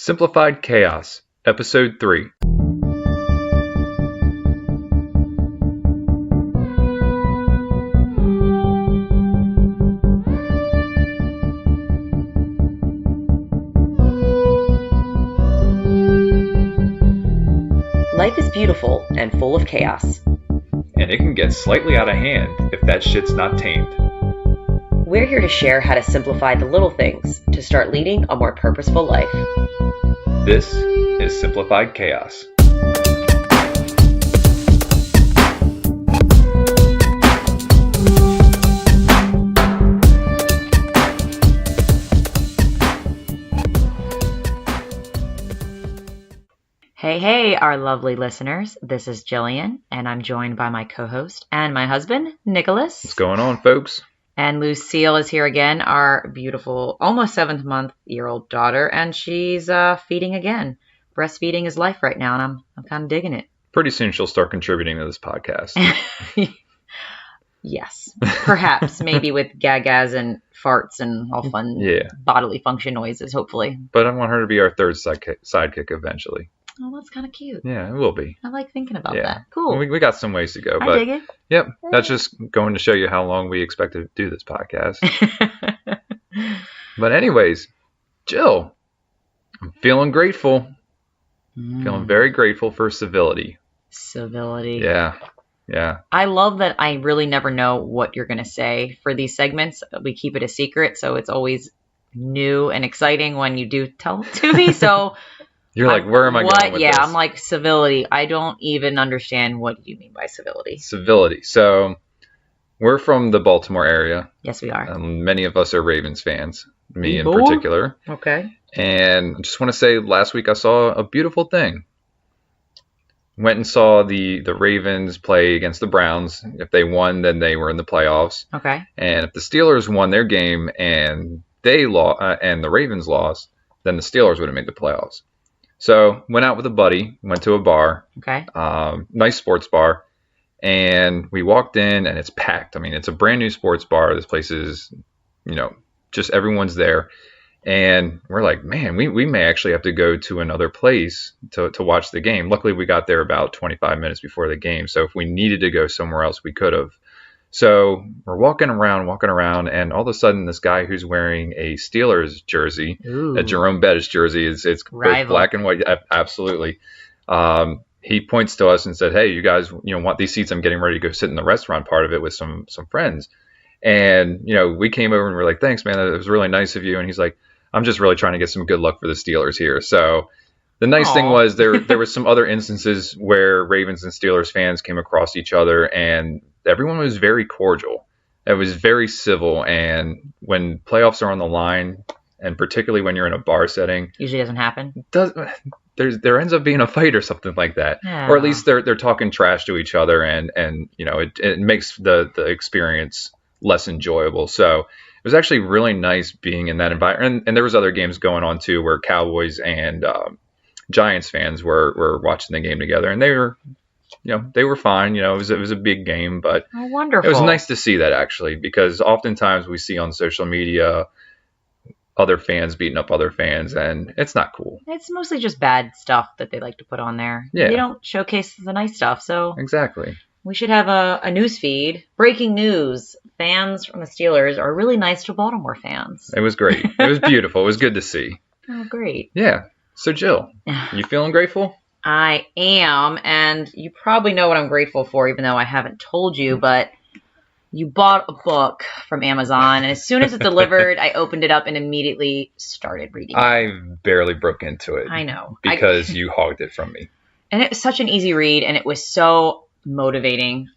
Simplified Chaos, Episode 3. Life is beautiful and full of chaos. And it can get slightly out of hand if that shit's not tamed. We're here to share how to simplify the little things to start leading a more purposeful life. This is Simplified Chaos. Hey, our lovely listeners. This is Jillian, and I'm joined by my co-host and my husband, Nicholas. What's going on, folks? And Lucille is here again, our beautiful, almost 7-month-year-old daughter, and she's feeding again. Breastfeeding is life right now, and I'm kind of digging it. Pretty soon she'll start contributing to this podcast. Yes, perhaps, maybe with gagas and farts and all fun bodily function noises, hopefully. But I want her to be our third sidekick eventually. Oh, that's kind of cute. Yeah, it will be. I like thinking about that. Cool. We got some ways to go. I dig it. Yep, that's just going to show you how long we expect to do this podcast. But anyways, Jill, I'm feeling grateful. Feeling very grateful for civility. Civility. Yeah. I love that I really never know what you're going to say for these segments. We keep it a secret, so it's always new and exciting when you do tell it to me. So you're like, where am I going with this? I'm like, civility. I don't even understand what you mean by civility. Civility. So we're from the Baltimore area. Yes, we are. Many of us are Ravens fans, me in particular. Okay. And I just want to say, last week I saw a beautiful thing. Went and saw the Ravens play against the Browns. If they won, then they were in the playoffs. Okay. And if the Steelers won their game and they and the Ravens lost, then the Steelers would have made the playoffs. So went out with a buddy, went to a bar. Okay. Nice sports bar. And we walked in and it's packed. I mean, it's a brand new sports bar. This place is, just everyone's there. And we're like, man, we may actually have to go to another place to watch the game. Luckily, we got there about 25 minutes before the game. So if we needed to go somewhere else, we could have. So we're walking around, and all of a sudden, this guy who's wearing a Steelers jersey, a Jerome Bettis jersey, it's both black and white, absolutely. He points to us and said, hey, you guys, want these seats? I'm getting ready to go sit in the restaurant part of it with some friends. And, we came over and we're like, thanks, man. It was really nice of you. And he's like, I'm just really trying to get some good luck for the Steelers here. So the nice thing was there was some other instances where Ravens and Steelers fans came across each other and everyone was very cordial. It was very civil. And when playoffs are on the line, and particularly when you're in a bar setting, usually doesn't happen. There ends up being a fight or something like that. Yeah. Or at least they're talking trash to each other and it makes the experience less enjoyable. So it was actually really nice being in that environment. And there was other games going on too, where Cowboys and Giants fans were watching the game together, and they were fine. It was a big game, but wonderful. It was nice to see that actually, because oftentimes we see on social media other fans beating up other fans, and it's not cool. It's mostly just bad stuff that they like to put on there. Yeah. They don't showcase the nice stuff. So exactly. We should have a news feed. Breaking news. Fans from the Steelers are really nice to Baltimore fans. It was great. It was beautiful. It was good to see. Oh, great. Yeah. So, Jill, you feeling grateful? I am. And you probably know what I'm grateful for, even though I haven't told you. But you bought a book from Amazon. And as soon as it delivered, I opened it up and immediately started reading it. I barely broke into it. I know. Because you hogged it from me. And it was such an easy read. And it was so motivating.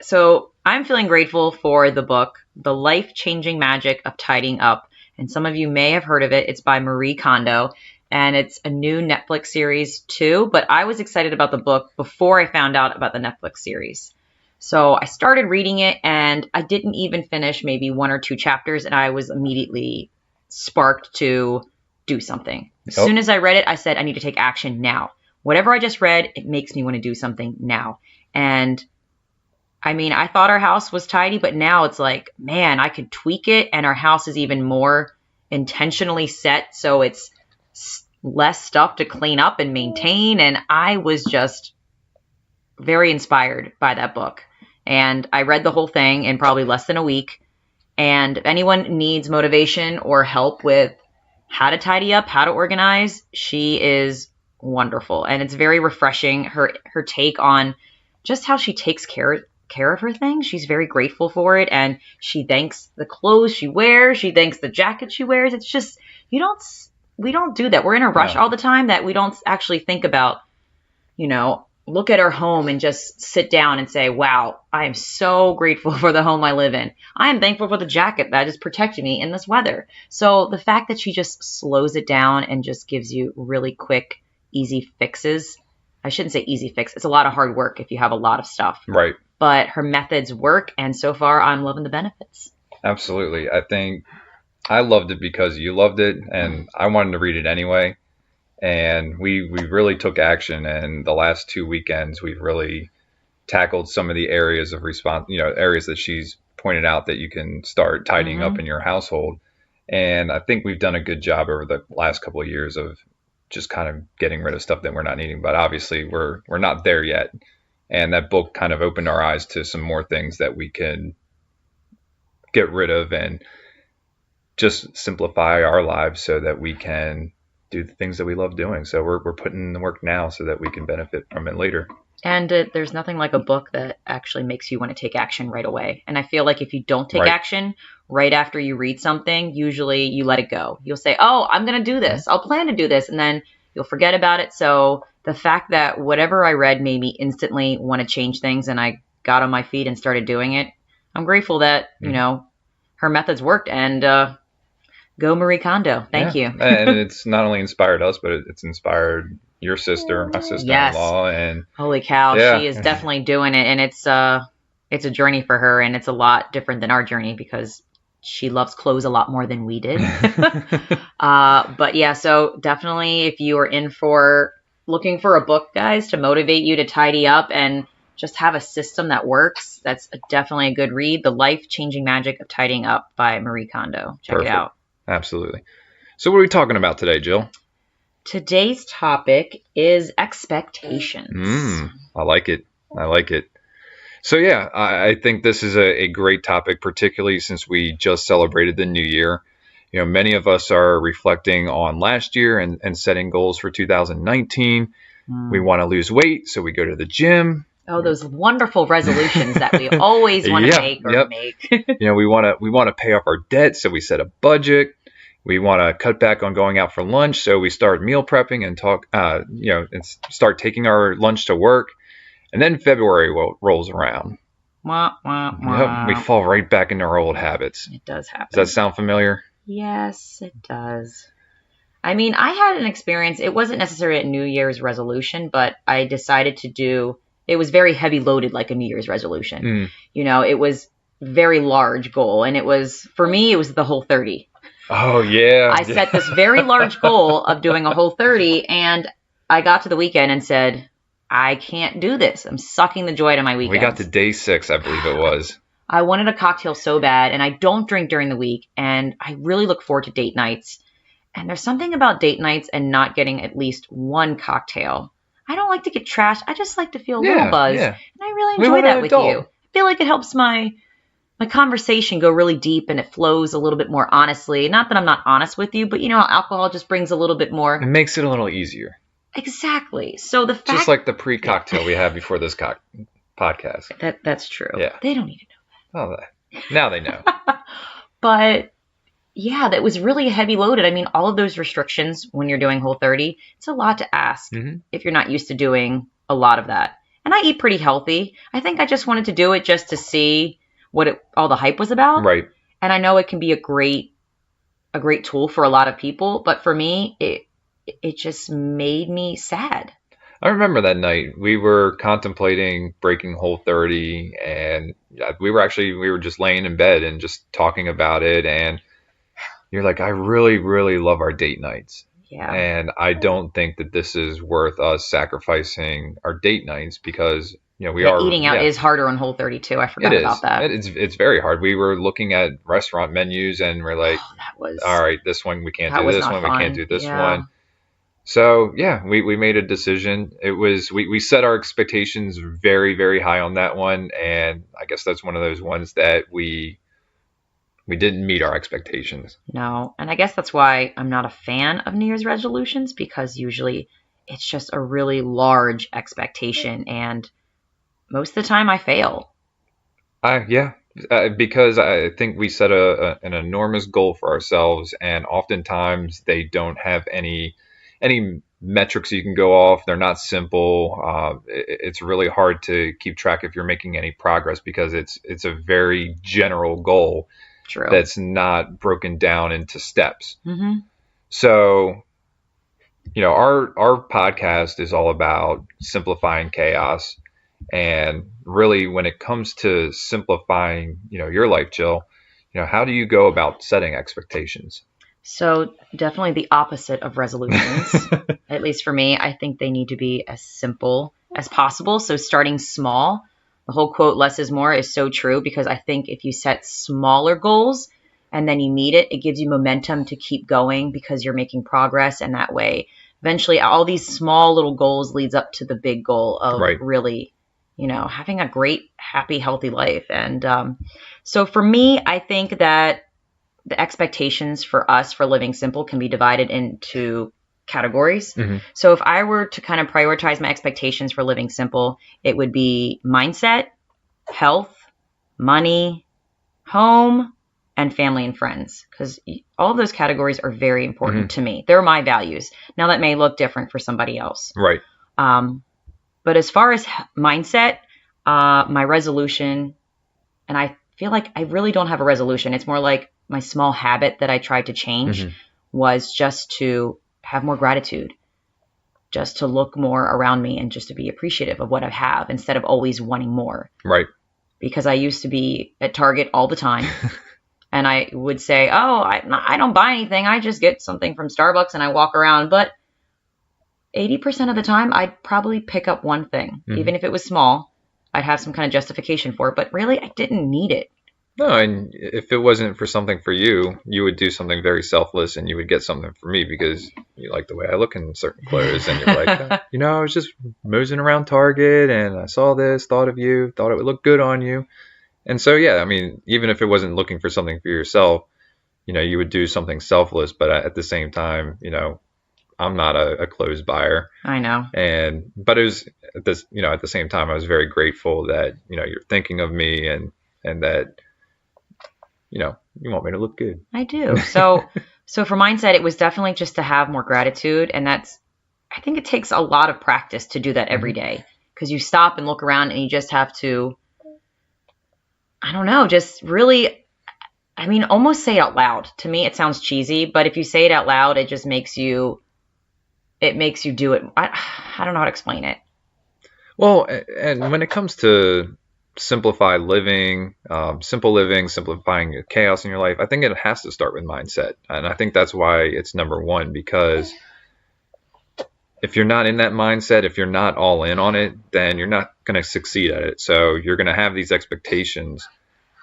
So I'm feeling grateful for the book, The Life-Changing Magic of Tidying Up. And some of you may have heard of it. It's by Marie Kondo. And it's a new Netflix series too. But I was excited about the book before I found out about the Netflix series. So I started reading it and I didn't even finish maybe 1 or 2 chapters. And I was immediately sparked to do something. As soon as I read it, I said, I need to take action now. Whatever I just read, it makes me want to do something now. And I mean, I thought our house was tidy, but now it's like, man, I could tweak it and our house is even more intentionally set. So it's less stuff to clean up and maintain. And I was just very inspired by that book. And I read the whole thing in probably less than a week. And if anyone needs motivation or help with how to tidy up, how to organize, she is wonderful. And it's very refreshing, her take on just how she takes care of her things. She's very grateful for it. And she thanks the clothes she wears. She thanks the jacket she wears. It's just, we don't do that. We're in a rush all the time that we don't actually think about, look at our home and just sit down and say, wow, I am so grateful for the home I live in. I am thankful for the jacket that is protecting me in this weather. So the fact that she just slows it down and just gives you really quick, easy fixes. I shouldn't say easy fix. It's a lot of hard work if you have a lot of stuff. Right. But her methods work. And so far, I'm loving the benefits. Absolutely. I think I loved it because you loved it, and I wanted to read it anyway. And we really took action, and the last 2 weekends we've really tackled some of the areas of areas that she's pointed out that you can start tidying up in your household. And I think we've done a good job over the last couple of years of just kind of getting rid of stuff that we're not needing. But obviously we're not there yet. And that book kind of opened our eyes to some more things that we can get rid of and just simplify our lives so that we can do the things that we love doing. So we're putting in the work now so that we can benefit from it later. And there's nothing like a book that actually makes you want to take action right away. And I feel like if you don't take action right after you read something, usually you let it go. You'll say, oh, I'm going to do this. I'll plan to do this. And then you'll forget about it. So the fact that whatever I read made me instantly want to change things, and I got on my feet and started doing it, I'm grateful that, her methods worked. And go Marie Kondo. Thank you. And it's not only inspired us, but it's inspired your sister, my sister-in-law. And holy cow, she is definitely doing it. And it's a journey for her, and it's a lot different than our journey because she loves clothes a lot more than we did. But yeah, so definitely if you are looking for a book, guys, to motivate you to tidy up and just have a system that works, that's definitely a good read. The Life-Changing Magic of Tidying Up by Marie Kondo. Check it out. Absolutely. So what are we talking about today, Jill? Today's topic is expectations. I like it. So yeah, I think this is a great topic, particularly since we just celebrated the new year. Many of us are reflecting on last year and setting goals for 2019. We want to lose weight, so we go to the gym. Oh, those wonderful resolutions that we always want to make. We want to pay off our debt, so we set a budget. We want to cut back on going out for lunch, so we start meal prepping and start taking our lunch to work. And then February rolls around. We fall right back into our old habits. It does happen. Does that sound familiar? Yes, it does. I mean, I had an experience. It wasn't necessarily a New Year's resolution, but I decided to do. It was very heavy loaded, like a New Year's resolution. It was very large goal, and for me, it was the Whole30. Oh, yeah. I set this very large goal of doing a Whole30, and I got to the weekend and said, I can't do this. I'm sucking the joy out of my weekend. We got to day 6, I believe it was. I wanted a cocktail so bad, and I don't drink during the week, and I really look forward to date nights. And there's something about date nights and not getting at least one cocktail. I don't like to get trashed. I just like to feel a little buzz. Yeah. And I really enjoy that with you. I feel like it helps my conversation go really deep, and it flows a little bit more honestly. Not that I'm not honest with you, but you know how alcohol just brings a little bit more. It makes it a little easier. Exactly. So the fact, just like the pre-cocktail we had before this podcast. That's true. Yeah. They don't need to know that. Oh, now they know. But yeah, that was really heavy loaded. I mean, all of those restrictions when you're doing Whole30, it's a lot to ask if you're not used to doing a lot of that. And I eat pretty healthy. I think I just wanted to do it just to see what all the hype was about. Right. And I know it can be a great tool for a lot of people, but for me, it just made me sad. I remember that night we were contemplating breaking Whole30, and we were just laying in bed and just talking about it. And you're like, I really, really love our date nights. Yeah. And I don't think that this is worth us sacrificing our date nights because eating out is harder on Whole30 too. I forgot about that. It's very hard. We were looking at restaurant menus and we're like, all right, this one we can't do, this one we can't do, this one. So yeah, we made a decision. It was we set our expectations very, very high on that one, and I guess that's one of those ones that we didn't meet our expectations. No. And I guess that's why I'm not a fan of New Year's resolutions, because usually it's just a really large expectation. And most of the time I fail. Yeah, because I think we set an enormous goal for ourselves, and oftentimes they don't have any metrics you can go off. They're not simple. It's really hard to keep track if you're making any progress because it's a very general goal True. that's not broken down into steps. Hmm. So, our podcast is all about simplifying chaos. And really, when it comes to simplifying, your life, Jill, how do you go about setting expectations? So definitely the opposite of resolutions. At least for me, I think they need to be as simple as possible. So starting small, the whole quote, less is more, is so true, because I think if you set smaller goals and then you meet it, it gives you momentum to keep going because you're making progress. And that way, eventually all these small little goals leads up to the big goal of Right. really, having a great, happy, healthy life. And so for me, I think that the expectations for us for living simple can be divided into categories. Hmm. So if I were to kind of prioritize my expectations for living simple, it would be mindset, health, money, home, and family and friends, because all of those categories are very important to me. They're my values. Now that may look different for somebody else. Right. But as far as mindset, my resolution, and I feel like I really don't have a resolution. It's more like my small habit that I tried to change was just to have more gratitude, just to look more around me and just to be appreciative of what I have instead of always wanting more. Right. Because I used to be at Target all the time and I would say, oh, I don't buy anything. I just get something from Starbucks and I walk around. But 80% of the time, I'd probably pick up one thing, even if it was small. I'd have some kind of justification for it, but really I didn't need it. No, and if it wasn't for something for you, you would do something very selfless and you would get something for me because you like the way I look in certain clothes. And you're like, I was just moseying around Target and I saw this, thought of you, thought it would look good on you. And so, yeah, I mean, even if it wasn't looking for something for yourself, you would do something selfless. But at the same time, I'm not a clothes buyer. I know. But it was at the same time, I was very grateful that, you're thinking of me and that, you want me to look good. I do. So for mindset, it was definitely just to have more gratitude. And I think it takes a lot of practice to do that every day, because you stop and look around and you just have to, I don't know, just really, almost say it out loud. To me, it sounds cheesy, but if you say it out loud, it just makes you do it. I don't know how to explain it. Well, and when it comes to simplify living, simple living, simplifying your chaos in your life, I think it has to start with mindset. And I think that's why it's number one, because if you're not in that mindset, if you're not all in on it, then you're not going to succeed at it. So you're going to have these expectations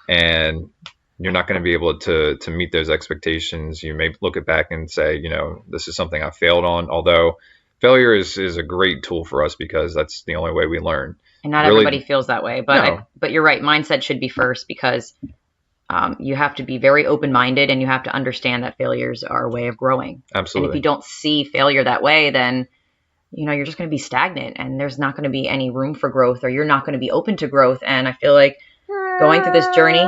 and you're not going to be able to meet those expectations. You may look it back and say, this is something I failed on. Although failure is a great tool for us because that's the only way we learn. And not everybody feels that way, but No. But you're right. Mindset should be first, because you have to be very open-minded and you have to understand that failures are a way of growing. Absolutely. And if you don't see failure that way, then you're just going to be stagnant and there's not going to be any room for growth, or you're not going to be open to growth. And I feel like going through this journey,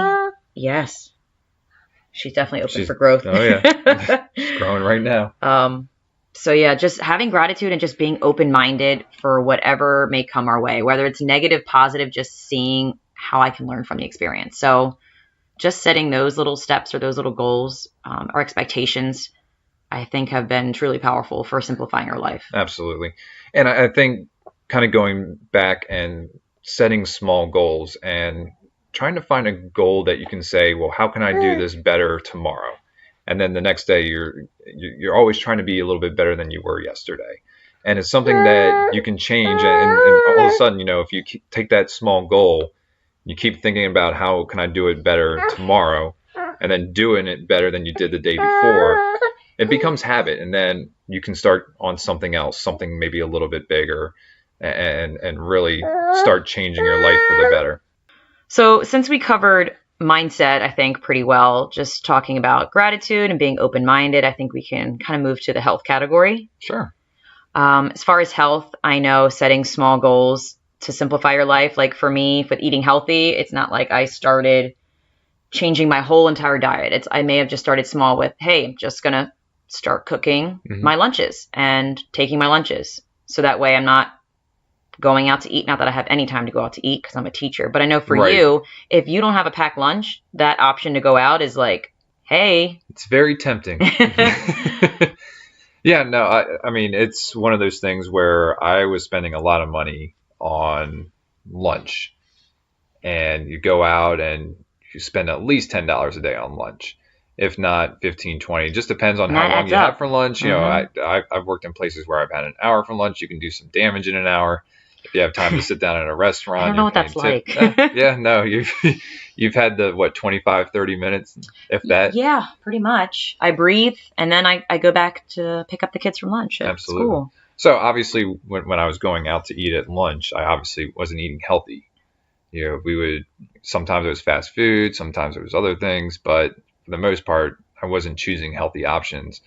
yes, she's definitely open for growth. Oh yeah, she's growing right now. So yeah, just having gratitude and just being open-minded for whatever may come our way, whether it's negative, positive, just seeing how I can learn from the experience. So just setting those little steps or those little goals or expectations, I think have been truly powerful for simplifying our life. Absolutely. And I think kind of going back and setting small goals and trying to find a goal that you can say, well, how can I do this better tomorrow? And then the next day you're always trying to be a little bit better than you were yesterday. And it's something that you can change. And all of a sudden, if you take that small goal, you keep thinking about how can I do it better tomorrow, and then doing it better than you did the day before, it becomes habit, and then you can start on something else, something maybe a little bit bigger, and really start changing your life for the better. So since we covered mindset, I think pretty well, just talking about gratitude and being open-minded, I think we can kind of move to the health category. Sure. As far as health, I know setting small goals to simplify your life. Like for me, with eating healthy, it's not like I started changing my whole entire diet. I may have just started small with, hey, I'm just going to start cooking my lunches and taking my lunches. So that way I'm not going out to eat. Not that I have any time to go out to eat because I'm a teacher. But I know for you, if you don't have a packed lunch, that option to go out is like, hey. It's very tempting. Yeah, no, I mean, it's one of those things where I was spending a lot of money on lunch. And you go out and you spend at least $10 a day on lunch. If not 15, 20, it just depends on how long you have for lunch. You know, I've worked in places where I've had an hour for lunch. You can do some damage in an hour. If you have time to sit down at a restaurant. I don't know what that's like. Yeah, no, you've had the, 25, 30 minutes, if that. Yeah, pretty much. I breathe, and then I go back to pick up the kids from lunch at school. So obviously, when I was going out to eat at lunch, I obviously wasn't eating healthy. You know, sometimes it was fast food, sometimes it was other things, but for the most part, I wasn't choosing healthy options.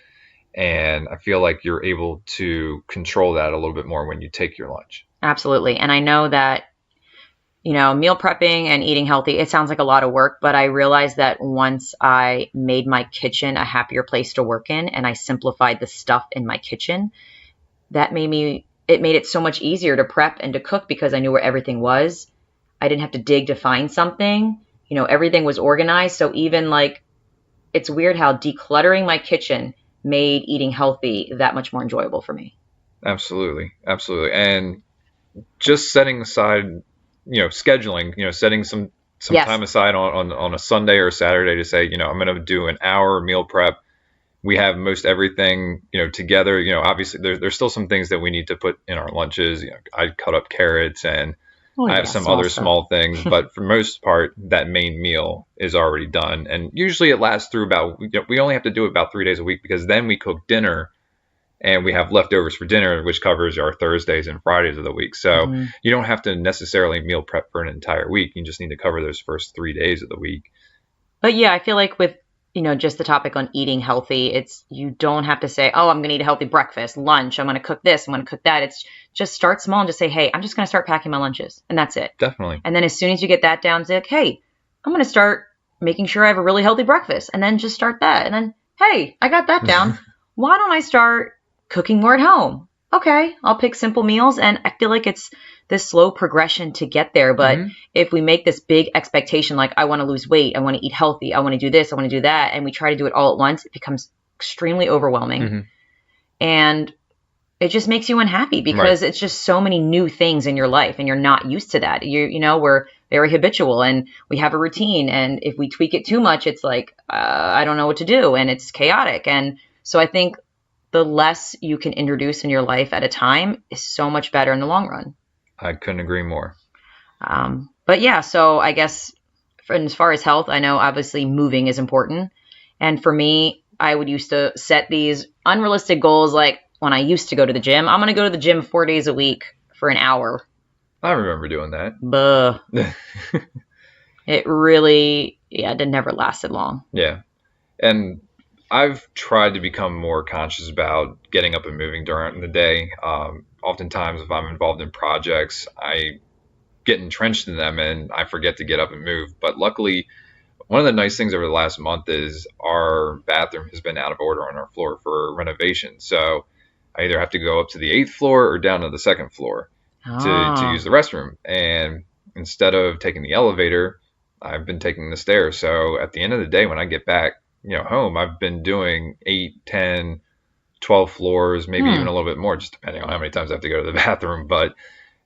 And I feel like you're able to control that a little bit more when you take your lunch. Absolutely. And I know that, meal prepping and eating healthy, it sounds like a lot of work, but I realized that once I made my kitchen a happier place to work in and I simplified the stuff in my kitchen, it made it so much easier to prep and to cook because I knew where everything was. I didn't have to dig to find something. Everything was organized. So even it's weird how decluttering my kitchen made eating healthy that much more enjoyable for me. Absolutely. Absolutely. And just setting aside, scheduling, setting some time aside on a Sunday or a Saturday to say, I'm going to do an hour meal prep. We have most everything, together. Obviously there's still some things that we need to put in our lunches. I cut up carrots and I have some other small things, but for most part, that main meal is already done. And usually it lasts through we only have to do it about 3 days a week because then we cook dinner and we have leftovers for dinner, which covers our Thursdays and Fridays of the week. So you don't have to necessarily meal prep for an entire week. You just need to cover those first 3 days of the week. But yeah, I feel like with, just the topic on eating healthy, you don't have to say, oh, I'm going to eat a healthy breakfast, lunch. I'm going to cook this. I'm going to cook that. It's just start small and just say, hey, I'm just going to start packing my lunches. And that's it. Definitely. And then as soon as you get that down, it's like, hey, I'm going to start making sure I have a really healthy breakfast. And then just start that. And then, hey, I got that down. Why don't I start cooking more at home? Okay, I'll pick simple meals. And I feel like it's this slow progression to get there. But if we make this big expectation, like I want to lose weight, I want to eat healthy, I want to do this, I want to do that, and we try to do it all at once, it becomes extremely overwhelming. And it just makes you unhappy because it's just so many new things in your life and you're not used to that. We're very habitual and we have a routine. And if we tweak it too much, it's like, I don't know what to do. And it's chaotic. And so I think the less you can introduce in your life at a time is so much better in the long run. I couldn't agree more. But yeah, so I guess as far as health, I know obviously moving is important. And for me, I would used to set these unrealistic goals. Like when I used to go to the gym, I'm going to go to the gym 4 days a week for an hour. I remember doing that. Buh. It really, it never lasted long. Yeah. And I've tried to become more conscious about getting up and moving during the day. Oftentimes, if I'm involved in projects, I get entrenched in them and I forget to get up and move. But luckily, one of the nice things over the last month is our bathroom has been out of order on our floor for renovation. So I either have to go up to the 8th floor or down to the 2nd floor to use the restroom. And instead of taking the elevator, I've been taking the stairs. So at the end of the day, when I get back, home, I've been doing 8, 10, 12 floors, maybe even a little bit more, just depending on how many times I have to go to the bathroom. But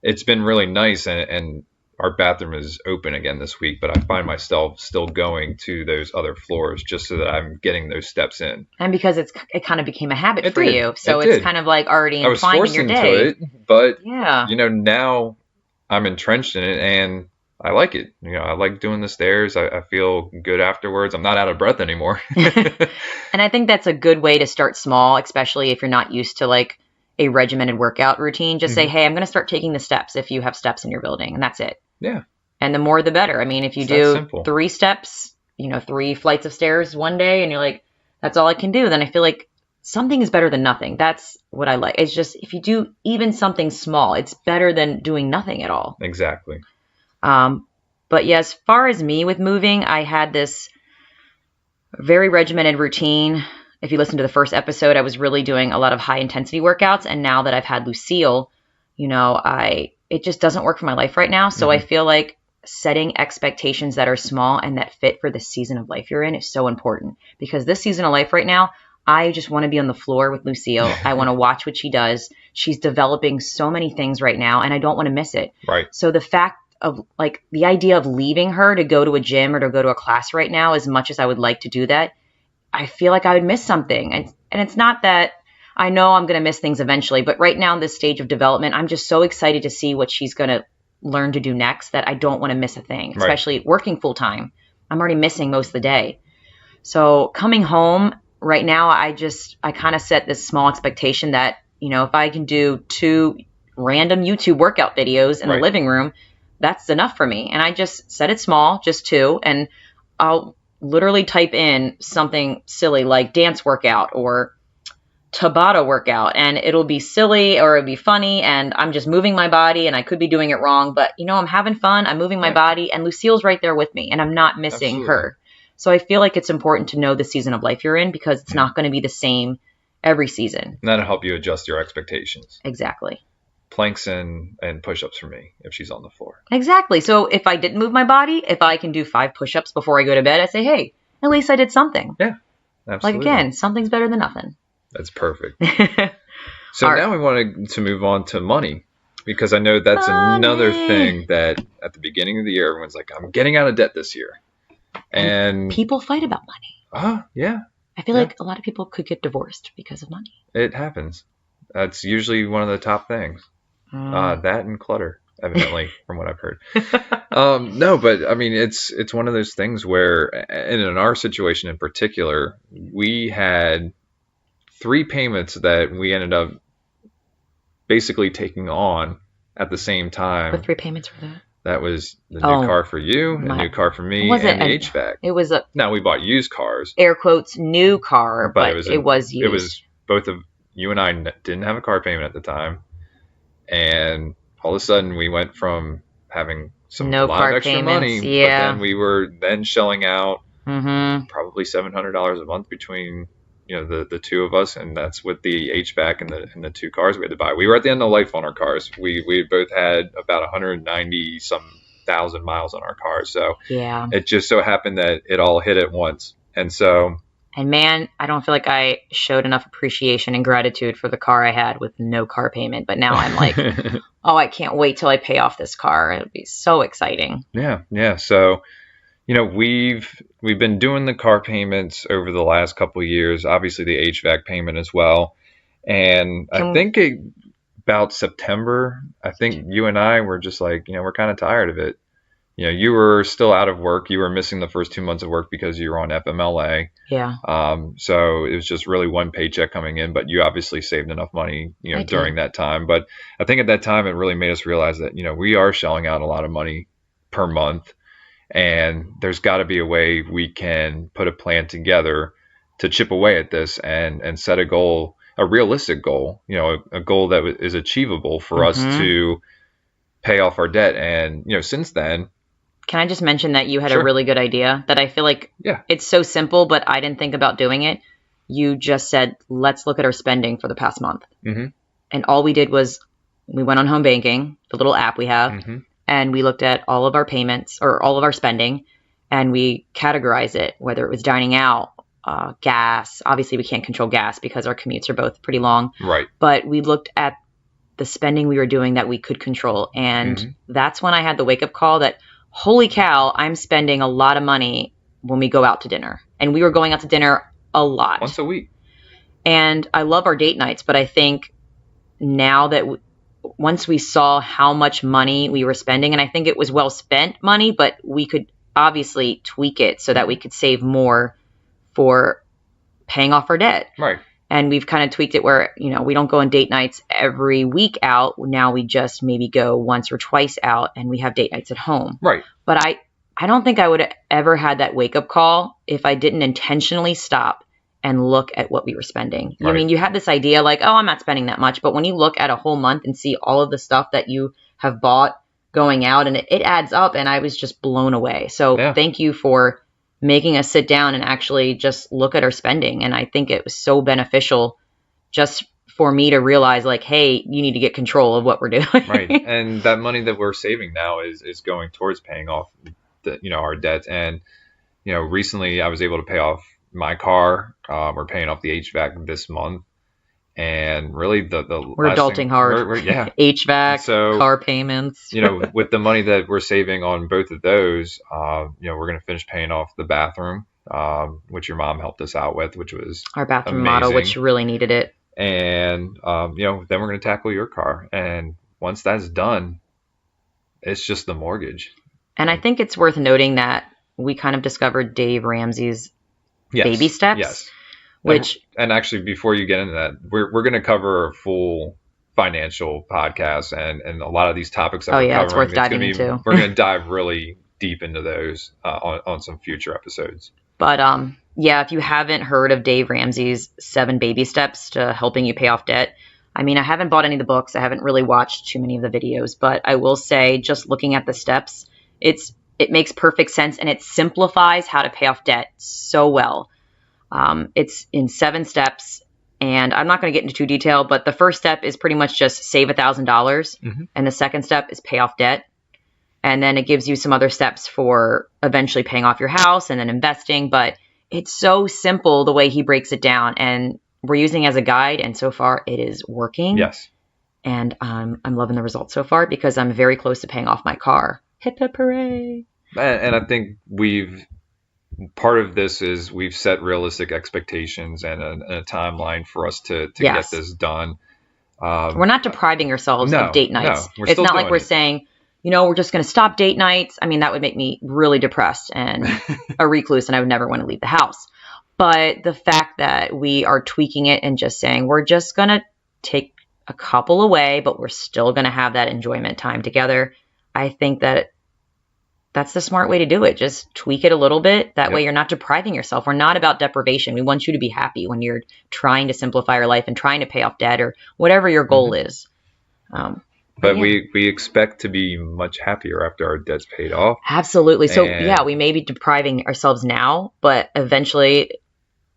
it's been really nice. And our bathroom is open again this week, but I find myself still going to those other floors just so that I'm getting those steps in. And because it kind of became a habit for you. So it's kind of like already entwined in your day. I was forced into it, but now I'm entrenched in it. And I like it. I like doing the stairs. I feel good afterwards. I'm not out of breath anymore. And I think that's a good way to start small, especially if you're not used to like a regimented workout routine. Just say, hey, I'm going to start taking the steps if you have steps in your building, and that's it. Yeah. And the more the better. I mean, if you do 3 steps, 3 flights of stairs one day, and you're like, that's all I can do, then I feel like something is better than nothing. That's what I like. It's just, if you do even something small, it's better than doing nothing at all. Exactly. But yeah, as far as me with moving, I had this very regimented routine. If you listen to the first episode, I was really doing a lot of high intensity workouts. And now that I've had Lucille, it just doesn't work for my life right now. So I feel like setting expectations that are small and that fit for the season of life you're in is so important, because this season of life right now, I just want to be on the floor with Lucille. I want to watch what she does. She's developing so many things right now, and I don't want to miss it. Right. So the fact of like the idea of leaving her to go to a gym or to go to a class right now, as much as I would like to do that, I feel like I would miss something. And it's not that I know I'm going to miss things eventually, but right now in this stage of development, I'm just so excited to see what she's going to learn to do next that I don't want to miss a thing, especially working full time. I'm already missing most of the day. So coming home right now, I kind of set this small expectation that, if I can do 2 random YouTube workout videos in the living room, that's enough for me. And I just set it small, just 2, and I'll literally type in something silly like dance workout or Tabata workout, and it'll be silly or it'll be funny, and I'm just moving my body, and I could be doing it wrong, but I'm having fun, I'm moving my body, and Lucille's right there with me, and I'm not missing her. So I feel like it's important to know the season of life you're in, because it's not going to be the same every season. And that'll help you adjust your expectations. Exactly. Planks and push-ups for me if she's on the floor. Exactly. So if I didn't move my body, if I can do 5 push-ups before I go to bed, I say, hey, at least I did something. Yeah, absolutely. Like, again, something's better than nothing. That's perfect. So now we wanted to move on to money, because I know that's another thing that at the beginning of the year, everyone's like, I'm getting out of debt this year. And people fight about money. Yeah. I feel like a lot of people could get divorced because of money. It happens. That's usually one of the top things. That and clutter, evidently, from what I've heard. No, but I mean, it's one of those things where, and in our situation in particular, we had 3 payments that we ended up basically taking on at the same time. What 3 payments were that? That was the new car for you, a new car for me, and the HVAC. It was Now, we bought used cars. Air quotes, new car, but it was used. It was both of you and I didn't have a car payment at the time. And all of a sudden, we went from having a lot of extra money, but then we were shelling out probably $700 a month between the 2 of us, and that's with the HVAC and the 2 cars we had to buy. We were at the end of life on our cars. We both had about 190 some thousand miles on our cars, so it just so happened that it all hit at once. And man, I don't feel like I showed enough appreciation and gratitude for the car I had with no car payment. But now I'm like, I can't wait till I pay off this car. It'll be so exciting. Yeah. So, we've been doing the car payments over the last couple of years. Obviously, the HVAC payment as well. And I think about September, I think you and I were just like, we're kind of tired of it. You were still out of work. You were missing the first 2 months of work because you were on FMLA. Yeah. So it was just really one paycheck coming in, but you obviously saved enough money, during that time. But I think at that time, it really made us realize that, we are shelling out a lot of money per month, and there's got to be a way we can put a plan together to chip away at this and set a goal, a realistic goal, a goal that is achievable for us to pay off our debt. And, since then, can I just mention that you had a really good idea that I feel like it's so simple, but I didn't think about doing it. You just said, let's look at our spending for the past month. And all we did was we went on home banking, the little app we have, and we looked at all of our payments or all of our spending, and we categorized it, whether it was dining out, gas. Obviously, we can't control gas because our commutes are both pretty long. Right. But we looked at the spending we were doing that we could control. And that's when I had the wake-up call that, holy cow, I'm spending a lot of money when we go out to dinner. And we were going out to dinner a lot. Once a week. And I love our date nights, but I think now that once we saw how much money we were spending, and I think it was well spent money, but we could obviously tweak it so that we could save more for paying off our debt. Right. And we've kind of tweaked it where, we don't go on date nights every week out. Now we just maybe go once or twice out, and we have date nights at home. Right. But I don't think I would have ever had that wake-up call if I didn't intentionally stop and look at what we were spending. Right. I mean, you have this idea like, oh, I'm not spending that much. But when you look at a whole month and see all of the stuff that you have bought going out, and it adds up, and I was just blown away. So Thank you for making us sit down and actually just look at our spending. And I think it was so beneficial just for me to realize like, hey, you need to get control of what we're doing. Right. And that money that we're saving now is going towards paying off our debts. And, recently I was able to pay off my car. We're paying off the HVAC this month. And really we're adulting hard. HVAC, car payments. With the money that we're saving on both of those, we're going to finish paying off the bathroom, which your mom helped us out with, which was our bathroom amazing. model, which really needed it. And, then we're going to tackle your car. And once that's done, it's just the mortgage. And I think it's worth noting that we kind of discovered Dave Ramsey's baby steps. Yes. And actually, before you get into that, we're going to cover a full financial podcast and a lot of these topics that we're covering. It's worth diving into. We're going to dive really deep into those on some future episodes. But if you haven't heard of Dave Ramsey's 7 baby steps to helping you pay off debt, I mean, I haven't bought any of the books. I haven't really watched too many of the videos, but I will say just looking at the steps, it makes perfect sense, and it simplifies how to pay off debt so well. It's in 7 steps, and I'm not going to get into too detail, but the first step is pretty much just save $1,000, and the second step is pay off debt. And then it gives you some other steps for eventually paying off your house and then investing, but it's so simple the way he breaks it down, and we're using it as a guide, and so far it is working. Yes. And I'm loving the results so far because I'm very close to paying off my car. Hip hip hooray. And I think part of this is we've set realistic expectations and a timeline for us to get this done. We're not depriving ourselves of date nights. No, it's not like we're saying, we're just going to stop date nights. I mean, that would make me really depressed and a recluse, and I would never want to leave the house. But the fact that we are tweaking it and just saying we're just going to take a couple away, but we're still going to have that enjoyment time together, I think that's the smart way to do it. Just tweak it a little bit. That way you're not depriving yourself. We're not about deprivation. We want you to be happy when you're trying to simplify your life and trying to pay off debt or whatever your goal is. But we expect to be much happier after our debt's paid off. Absolutely. So we may be depriving ourselves now, but eventually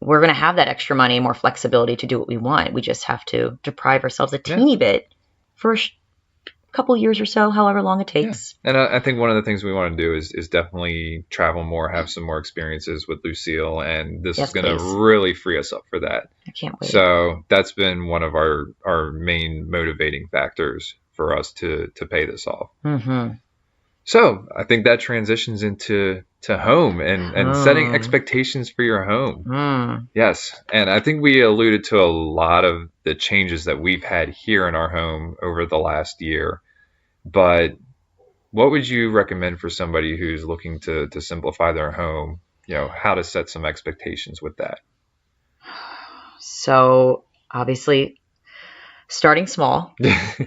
we're going to have that extra money and more flexibility to do what we want. We just have to deprive ourselves a teeny bit for a couple years or so, however long it takes. And I think one of the things we want to do is definitely travel more, have some more experiences with Lucille, and this is going to really free us up for that. I can't wait. So that's been one of our main motivating factors for us to pay this off. Mm-hmm. So I think that transitions into home and setting expectations for your home. Yes. And I think we alluded to a lot of the changes that we've had here in our home over the last year. But what would you recommend for somebody who's looking to simplify their home, how to set some expectations with that? So obviously starting small.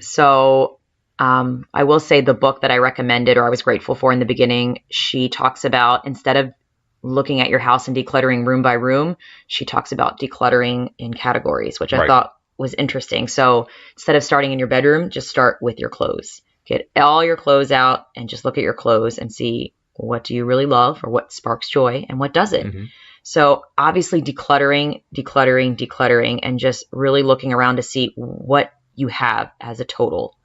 So I will say the book that I recommended or I was grateful for in the beginning, she talks about instead of looking at your house and decluttering room by room, she talks about decluttering in categories, which I thought was interesting. So instead of starting in your bedroom, just start with your clothes. Get all your clothes out and just look at your clothes and see what do you really love or what sparks joy and what doesn't. Mm-hmm. So obviously decluttering, and just really looking around to see what you have as a total.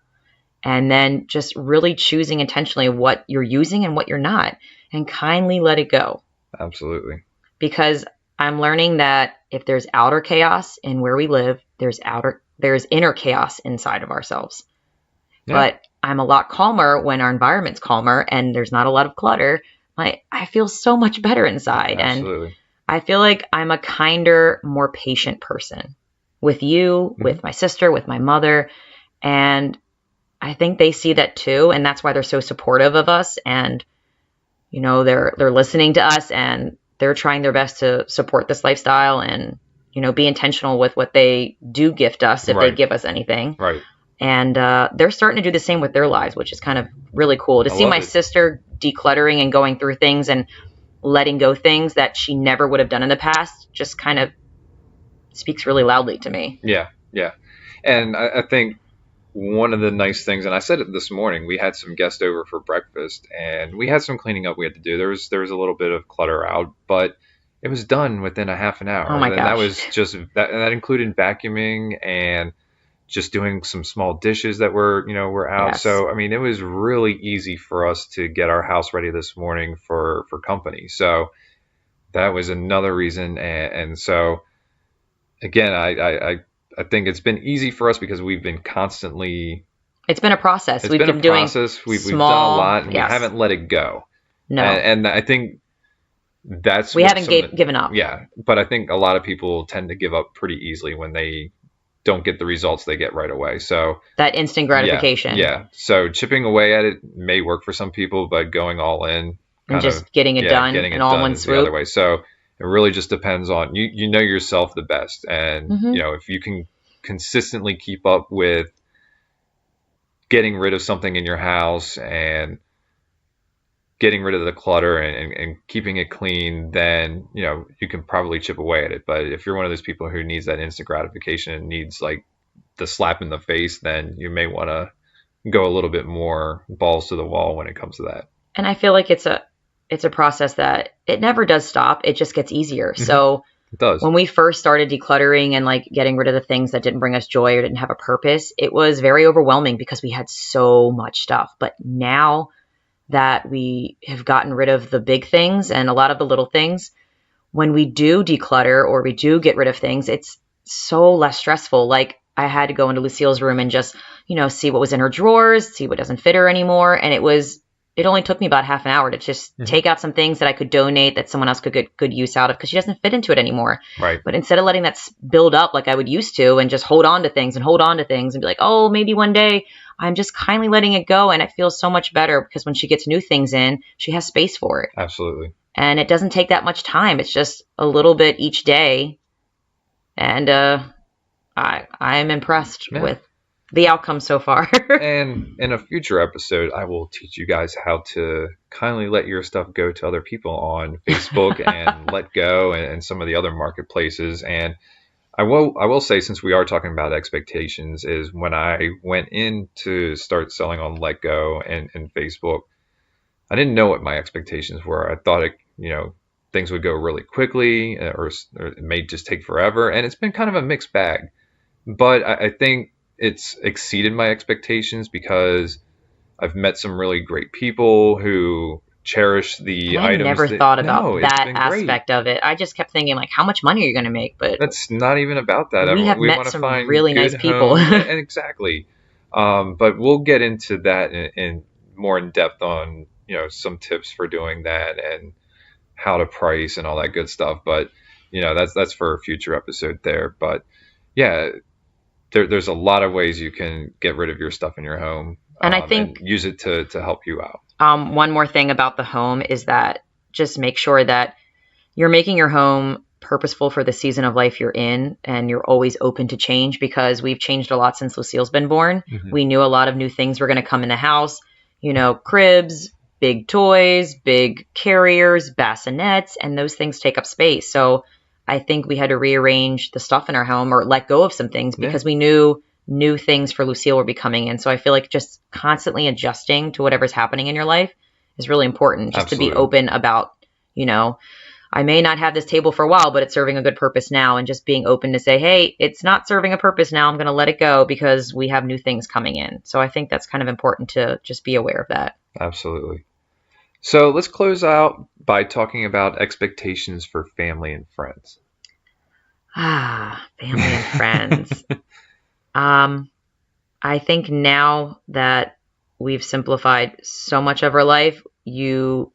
And then just really choosing intentionally what you're using and what you're not, and kindly let it go. Absolutely. Because I'm learning that if there's outer chaos in where we live, there's inner chaos inside of ourselves. Yeah. But I'm a lot calmer when our environment's calmer and there's not a lot of clutter. I feel so much better inside. Absolutely. And I feel like I'm a kinder, more patient person with you, with my sister, with my mother. And I think they see that too, and that's why they're so supportive of us, and they're listening to us, and they're trying their best to support this lifestyle, and be intentional with what they do gift us if they Right. give us anything. Right. And they're starting to do the same with their lives, which is kind of really cool to see love my it. sister decluttering and going through things and letting go things that she never would have done in the past. Just kind of speaks really loudly to me. Yeah. Yeah. And I think one of the nice things, and I said it this morning, we had some guests over for breakfast, and we had some cleaning up we had to do. There was a little bit of clutter out, but it was done within a half an hour. Oh my And gosh. that was just that included vacuuming and just doing some small dishes that were out. Yes. So I mean, it was really easy for us to get our house ready this morning for company. So that was another reason, and so again, I think it's been easy for us because we've been constantly. It's been a process. It's We've been been a doing process. We've done a small, lot, and yes. we haven't let it go. No, And I think that's we what haven't some of given up. Yeah, but I think a lot of people tend to give up pretty easily when they don't get the results they get right away. So That instant gratification. yeah. So chipping away at it may work for some people, but going all in And just getting it done getting and it all in done one is the other swoop. way. So it really just depends on you. You know yourself the best, and Mhm. if you can consistently keep up with getting rid of something in your house and getting rid of the clutter and keeping it clean, then you can probably chip away at it. But if you're one of those people who needs that instant gratification and needs like the slap in the face, then you may want to go a little bit more balls to the wall when it comes to that. And I feel like it's a process that it never does stop. It just gets easier. So It does. when we first started decluttering and like getting rid of the things that didn't bring us joy or didn't have a purpose, it was very overwhelming because we had so much stuff. But now that we have gotten rid of the big things and a lot of the little things, when we do declutter or we do get rid of things, it's so less stressful. Like I had to go into Lucille's room and just, see what was in her drawers, see what doesn't fit her anymore. And it only took me about half an hour to just take out some things that I could donate that someone else could get good use out of because she doesn't fit into it anymore. Right. But instead of letting that build up like I would used to and just hold on to things and be like, oh, maybe one day, I'm just kindly letting it go. And it feels so much better because when she gets new things in, she has space for it. Absolutely. And it doesn't take that much time. It's just a little bit each day. And I am impressed with the outcome so far. And in a future episode, I will teach you guys how to kindly let your stuff go to other people on Facebook and Let Go and some of the other marketplaces. And I will say, since we are talking about expectations, is when I went in to start selling on Let Go and Facebook, I didn't know what my expectations were. I thought things would go really quickly, or it may just take forever. And it's been kind of a mixed bag. But I think it's exceeded my expectations because I've met some really great people who cherish the I items. never thought about No, it's that been great. aspect of it. I just kept thinking, like, how much money are you going to make? But That's not even about that. we have met wanna some find really good nice people. and exactly. But we'll get into that in more in depth on some tips for doing that and how to price and all that good stuff. But that's for a future episode there. But yeah, there's a lot of ways you can get rid of your stuff in your home, And I think use it to help you out. one more thing about the home is that just make sure that you're making your home purposeful for the season of life you're in, and you're always open to change because we've changed a lot since Lucille's been born. We knew a lot of new things were going to come in the house, cribs, big toys, big carriers, bassinets, and those things take up space. So I think we had to rearrange the stuff in our home or let go of some things because we knew new things for Lucille were becoming in. So I feel like just constantly adjusting to whatever's happening in your life is really important, just Absolutely. to be open about, I may not have this table for a while, but it's serving a good purpose now. And just being open to say, hey, it's not serving a purpose now. I'm going to let it go because we have new things coming in. So I think that's kind of important to just be aware of that. Absolutely. So let's close out by talking about expectations for family and friends. Family and friends. I think now that we've simplified so much of our life, you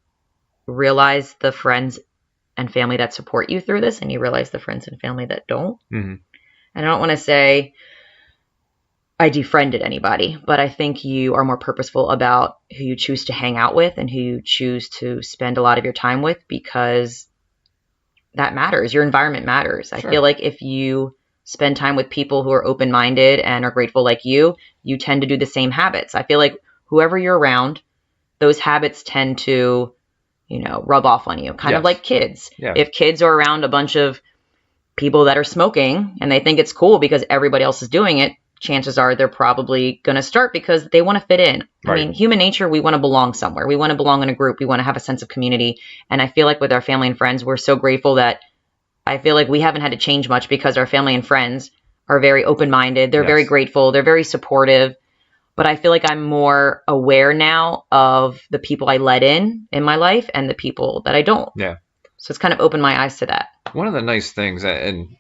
realize the friends and family that support you through this, and you realize the friends and family that don't. Mm-hmm. And I don't want to say I defriended anybody, but I think you are more purposeful about who you choose to hang out with and who you choose to spend a lot of your time with, because that matters. Your environment matters. Sure. I feel like if you spend time with people who are open-minded and are grateful like you tend to do the same habits. I feel like whoever you're around, those habits tend to, rub off on you, kind of like kids. Yeah. If kids are around a bunch of people that are smoking and they think it's cool because everybody else is doing it, chances are they're probably going to start because they want to fit in. Right. I mean, human nature, we want to belong somewhere. We want to belong in a group. We want to have a sense of community. And I feel like with our family and friends, we're so grateful that I feel like we haven't had to change much because our family and friends are very open-minded. They're very grateful. They're very supportive. But I feel like I'm more aware now of the people I let in my life and the people that I don't. Yeah. So it's kind of opened my eyes to that. One of the nice things, and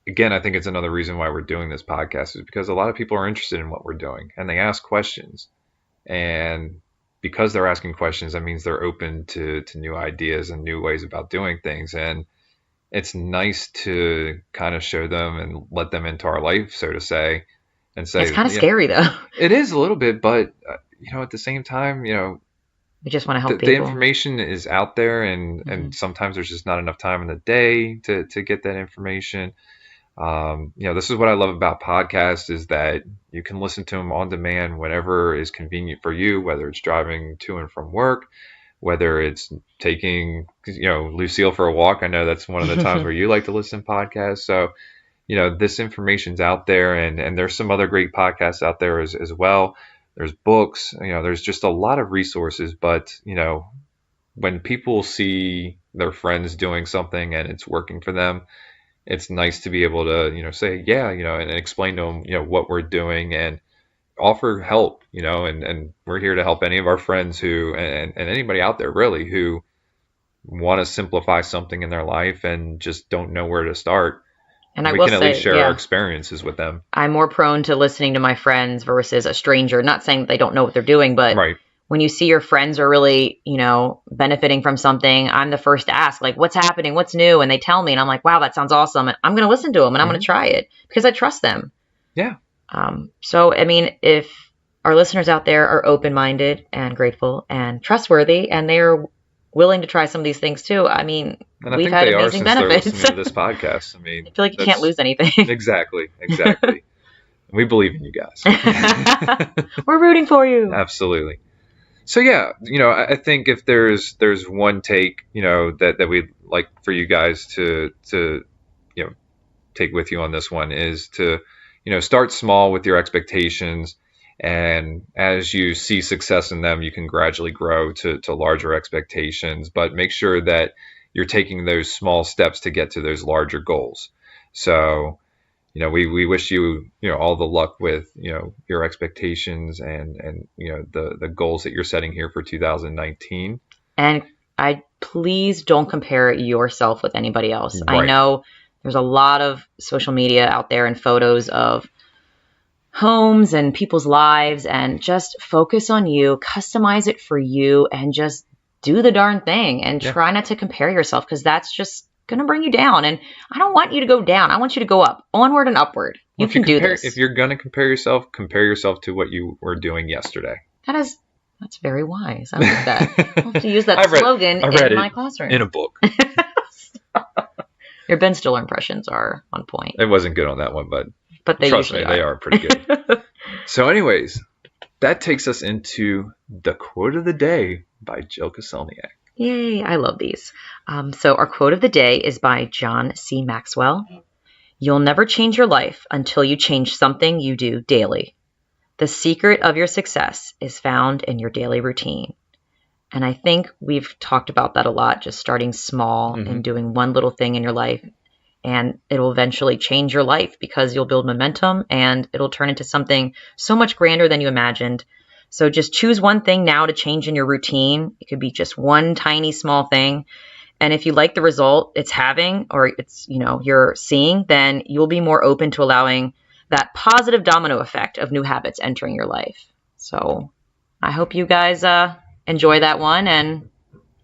again, I think it's another reason why we're doing this podcast, is because a lot of people are interested in what we're doing and they ask questions. And because they're asking questions, that means they're open to new ideas and new ways about doing things. And it's nice to kind of show them and let them into our life, so to say. And say, it's kind of scary though. It is a little bit, but at the same time, we just want to help people. The information is out there, and sometimes there's just not enough time in the day to get that information. This is what I love about podcasts, is that you can listen to them on demand whenever is convenient for you, whether it's driving to and from work, whether it's taking, Lucille for a walk. I know that's one of the times where you like to listen to podcasts. So, this information's out there, and there's some other great podcasts out there as well. There's books, there's just a lot of resources. But, when people see their friends doing something and it's working for them, it's nice to be able to, say, yeah, and explain to them, what we're doing and offer help, and we're here to help any of our friends who, and anybody out there really, who want to simplify something in their life and just don't know where to start. And we can at least share our experiences with them. I'm more prone to listening to my friends versus a stranger. Not saying that they don't know what they're doing, but when you see your friends are really, benefiting from something, I'm the first to ask, like, what's happening? What's new? And they tell me, and I'm like, wow, that sounds awesome. And I'm going to listen to them, and I'm going to try it because I trust them. Yeah. So, I mean, if our listeners out there are open-minded and grateful and trustworthy, and they're willing to try some of these things too, I mean, and we've had amazing benefits. They're listening to this podcast. I mean, I feel like you can't lose anything. Exactly. We believe in you guys. We're rooting for you. Absolutely. So yeah, I think if there's one take, that we'd like for you guys to take with you on this one, is to, start small with your expectations. And as you see success in them, you can gradually grow to larger expectations, but make sure that you're taking those small steps to get to those larger goals. So, we wish you, all the luck with, your expectations and the goals that you're setting here for 2019. And please don't compare yourself with anybody else. Right. I know there's a lot of social media out there and photos of homes and people's lives, and just focus on you, customize it for you, and just do the darn thing, and try not to compare yourself, because that's just going to bring you down. And I don't want you to go down. I want you to go up, onward and upward. You can do this. If you're going to compare yourself to what you were doing yesterday. That's very wise. I like that. I'll have to use that slogan in my classroom. In a book. Your Ben Stiller impressions are on point. It wasn't good on that one, but they trust usually me, they are pretty good. So anyways, that takes us into the quote of the day by Jill Koselniak. Yay, I love these. So our quote of the day is by John C. Maxwell. You'll never change your life until you change something you do daily. The secret of your success is found in your daily routine. And I think we've talked about that a lot, just starting small and doing one little thing in your life. And it'll eventually change your life, because you'll build momentum and it'll turn into something so much grander than you imagined. So just choose one thing now to change in your routine. It could be just one tiny small thing. And if you like the result it's having, or it's, you're seeing, then you'll be more open to allowing that positive domino effect of new habits entering your life. So I hope you guys enjoy that one. And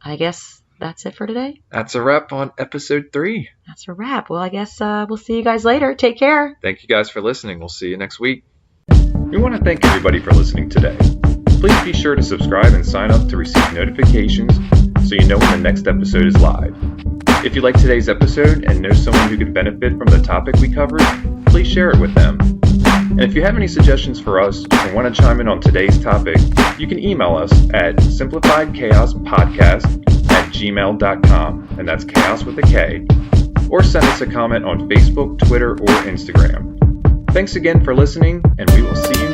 I guess that's it for today. That's a wrap on episode 3. That's a wrap. Well, I guess we'll see you guys later. Take care. Thank you guys for listening. We'll see you next week. We want to thank everybody for listening today. Please be sure to subscribe and sign up to receive notifications so you know when the next episode is live. If you like today's episode and know someone who could benefit from the topic we covered, please share it with them. And if you have any suggestions for us or want to chime in on today's topic, you can email us at simplifiedchaospodcast@gmail.com, and that's chaos with a K, or send us a comment on Facebook, Twitter, or Instagram. Thanks again for listening, and we will see you